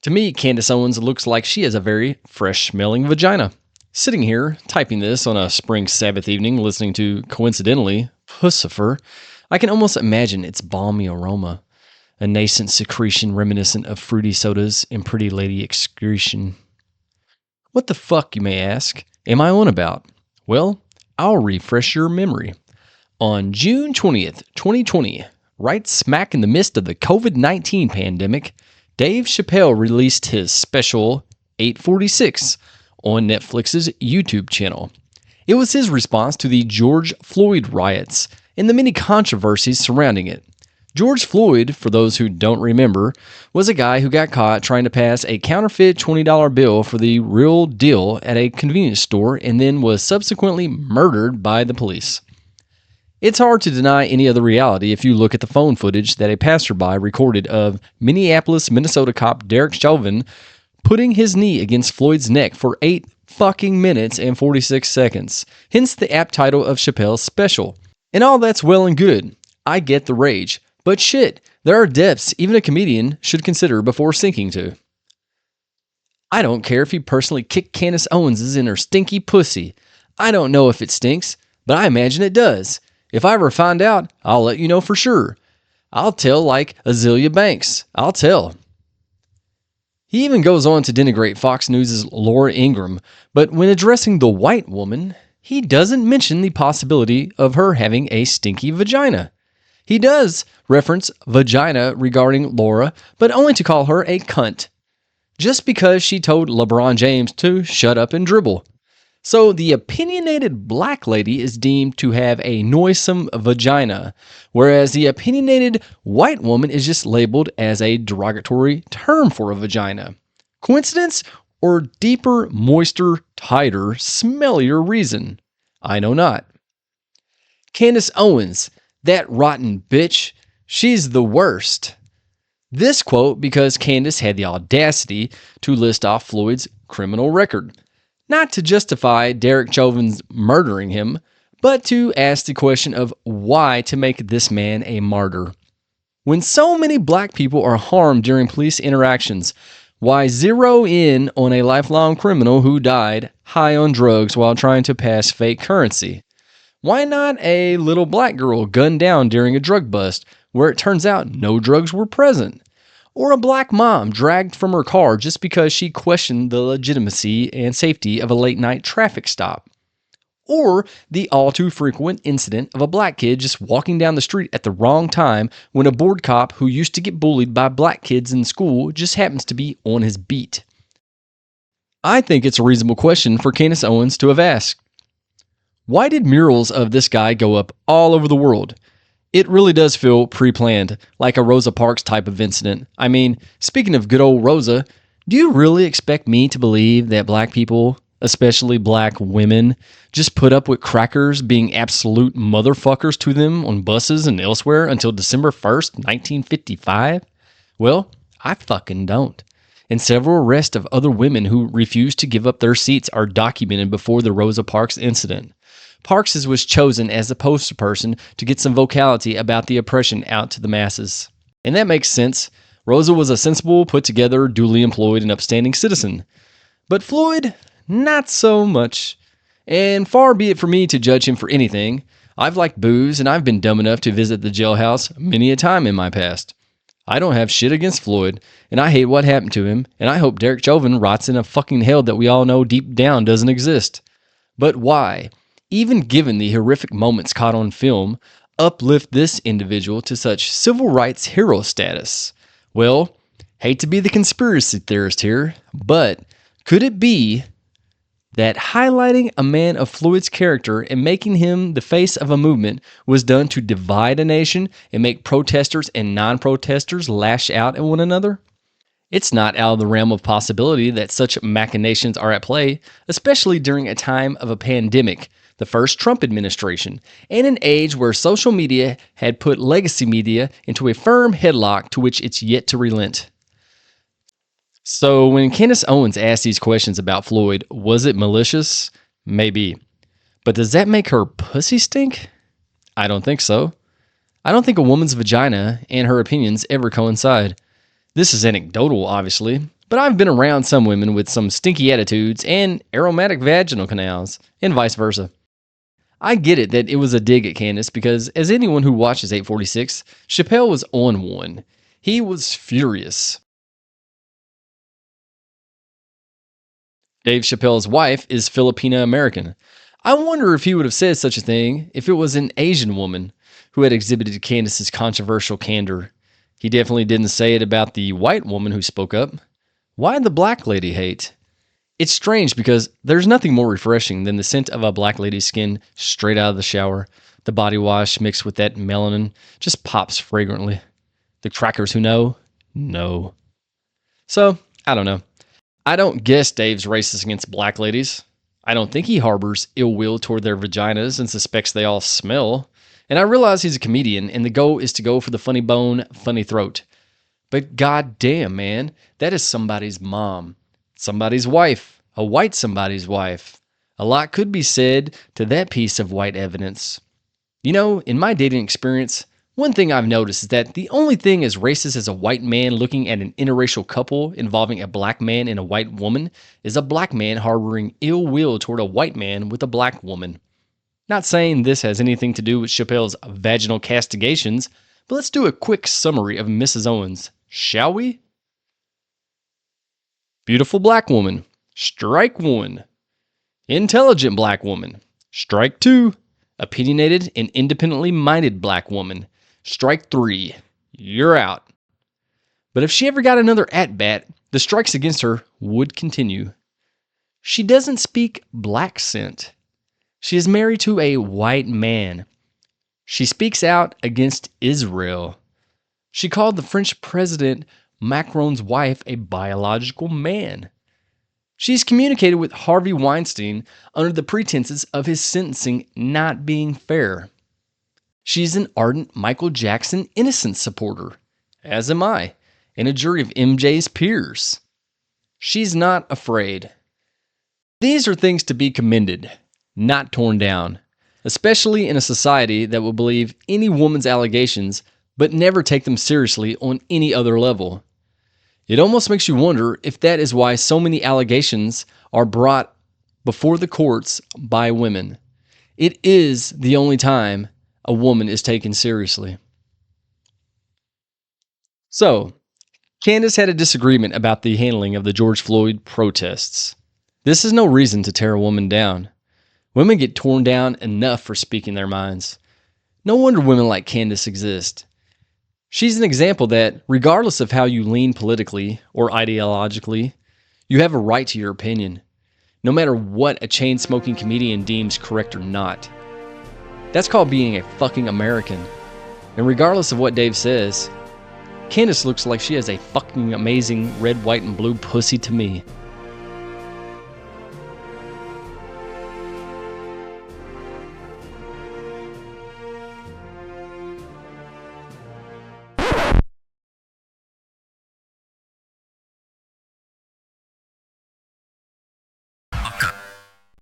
To me, Candace Owens looks like she has a very fresh-smelling vagina. Sitting here, typing this on a spring Sabbath evening, listening to, coincidentally, Pussifer, I can almost imagine its balmy aroma, a nascent secretion reminiscent of fruity sodas and pretty lady excretion. What the fuck, you may ask, am I on about? Well, I'll refresh your memory. On June 20th, 2020, right smack in the midst of the COVID-19 pandemic, Dave Chappelle released his special 846 on Netflix's YouTube channel. It was his response to the George Floyd riots and the many controversies surrounding it. George Floyd, for those who don't remember, was a guy who got caught trying to pass a counterfeit $20 bill for the real deal at a convenience store and then was subsequently murdered by the police. It's hard to deny any other reality if you look at the phone footage that a passerby recorded of Minneapolis, Minnesota cop Dave Chappelle putting his knee against Floyd's neck for 8 fucking minutes and 46 seconds. Hence the apt title of Chappelle's special. And all that's well and good. I get the rage. But shit, there are depths even a comedian should consider before sinking to. I don't care if you personally kick Candace Owens in her stinky pussy. I don't know if it stinks, but I imagine it does. If I ever find out, I'll let you know for sure. I'll tell like Azealia Banks. I'll tell. He even goes on to denigrate Fox News' Laura Ingraham, but when addressing the white woman, he doesn't mention the possibility of her having a stinky vagina. He does reference vagina regarding Laura, but only to call her a cunt, just because she told LeBron James to shut up and dribble. So the opinionated black lady is deemed to have a noisome vagina, whereas the opinionated white woman is just labeled as a derogatory term for a vagina. Coincidence or deeper, moister, tighter, smellier reason? I know not. Candace Owens, that rotten bitch, she's the worst. This quote because Candace had the audacity to list off Floyd's criminal record. Not to justify Dave Chauvin's murdering him, but to ask the question of why to make this man a martyr. When so many black people are harmed during police interactions, why zero in on a lifelong criminal who died high on drugs while trying to pass fake currency? Why not a little black girl gunned down during a drug bust where it turns out no drugs were present? Or a black mom dragged from her car just because she questioned the legitimacy and safety of a late-night traffic stop. Or the all-too-frequent incident of a black kid just walking down the street at the wrong time when a bored cop who used to get bullied by black kids in school just happens to be on his beat. I think it's a reasonable question for Candace Owens to have asked. Why did murals of this guy go up all over the world? It really does feel pre-planned, like a Rosa Parks type of incident. I mean, speaking of good old Rosa, do you really expect me to believe that black people, especially black women, just put up with crackers being absolute motherfuckers to them on buses and elsewhere until December 1st, 1955? Well, I fucking don't. And several arrests of other women who refused to give up their seats are documented before the Rosa Parks incident. Parks was chosen as the poster person to get some vocality about the oppression out to the masses. And that makes sense. Rosa was a sensible, put-together, duly employed, and upstanding citizen. But Floyd, not so much. And far be it for me to judge him for anything. I've liked booze, and I've been dumb enough to visit the jailhouse many a time in my past. I don't have shit against Floyd, and I hate what happened to him, and I hope Dave Chauvin rots in a fucking hell that we all know deep down doesn't exist. But why, even given the horrific moments caught on film, uplift this individual to such civil rights hero status? Well, hate to be the conspiracy theorist here, but could it be that highlighting a man of Floyd's character and making him the face of a movement was done to divide a nation and make protesters and non-protesters lash out at one another? It's not out of the realm of possibility that such machinations are at play, especially during a time of a pandemic, the first Trump administration, and an age where social media had put legacy media into a firm headlock to which it's yet to relent. So when Candace Owens asked these questions about Floyd, was it malicious? Maybe. But does that make her pussy stink? I don't think so. I don't think a woman's vagina and her opinions ever coincide. This is anecdotal, obviously, But I've been around some women with some stinky attitudes and aromatic vaginal canals, and vice versa. I get it that it was a dig at Candace because, as anyone who watches 846, Chappelle was on one. He was furious. Dave Chappelle's wife is Filipino American. I wonder if he would have said such a thing if it was an Asian woman who had exhibited Candace's controversial candor. He definitely didn't say it about the white woman who spoke up. Why the black lady hate? It's strange because there's nothing more refreshing than the scent of a black lady's skin straight out of the shower. The body wash mixed with that melanin just pops fragrantly. The crackers who know. So, I don't know. I don't guess Dave's racist against black ladies. I don't think he harbors ill will toward their vaginas and suspects they all smell. And I realize he's a comedian and the goal is to go for the funny bone, funny throat. But goddamn, man, that is somebody's mom, somebody's wife, a white somebody's wife. A lot could be said to that piece of white evidence. You know, in my dating experience, one thing I've noticed is that the only thing as racist as a white man looking at an interracial couple involving a black man and a white woman is a black man harboring ill will toward a white man with a black woman. Not saying this has anything to do with Chappelle's vaginal castigations, but let's do a quick summary of Mrs. Owens, shall we? Beautiful black woman, strike one. Intelligent black woman, strike two. Opinionated and independently minded black woman, strike three. You're out. But if she ever got another at-bat, the strikes against her would continue. She doesn't speak black scent. She is married to a white man. She speaks out against Israel. She called the French President Macron's wife a biological man. She's communicated with Harvey Weinstein under the pretenses of his sentencing not being fair. She's an ardent Michael Jackson innocence supporter, as am I, and a jury of MJ's peers. She's not afraid. These are things to be commended, not torn down, especially in a society that will believe any woman's allegations but never take them seriously on any other level. It almost makes you wonder if that is why so many allegations are brought before the courts by women. It is the only time a woman is taken seriously. So, Candace had a disagreement about the handling of the George Floyd protests. This is no reason to tear a woman down. Women get torn down enough for speaking their minds. No wonder women like Candace exist. She's an example that, regardless of how you lean politically or ideologically, you have a right to your opinion, no matter what a chain-smoking comedian deems correct or not. That's called being a fucking American. And regardless of what Dave says, Candace looks like she has a fucking amazing red, white, and blue pussy to me.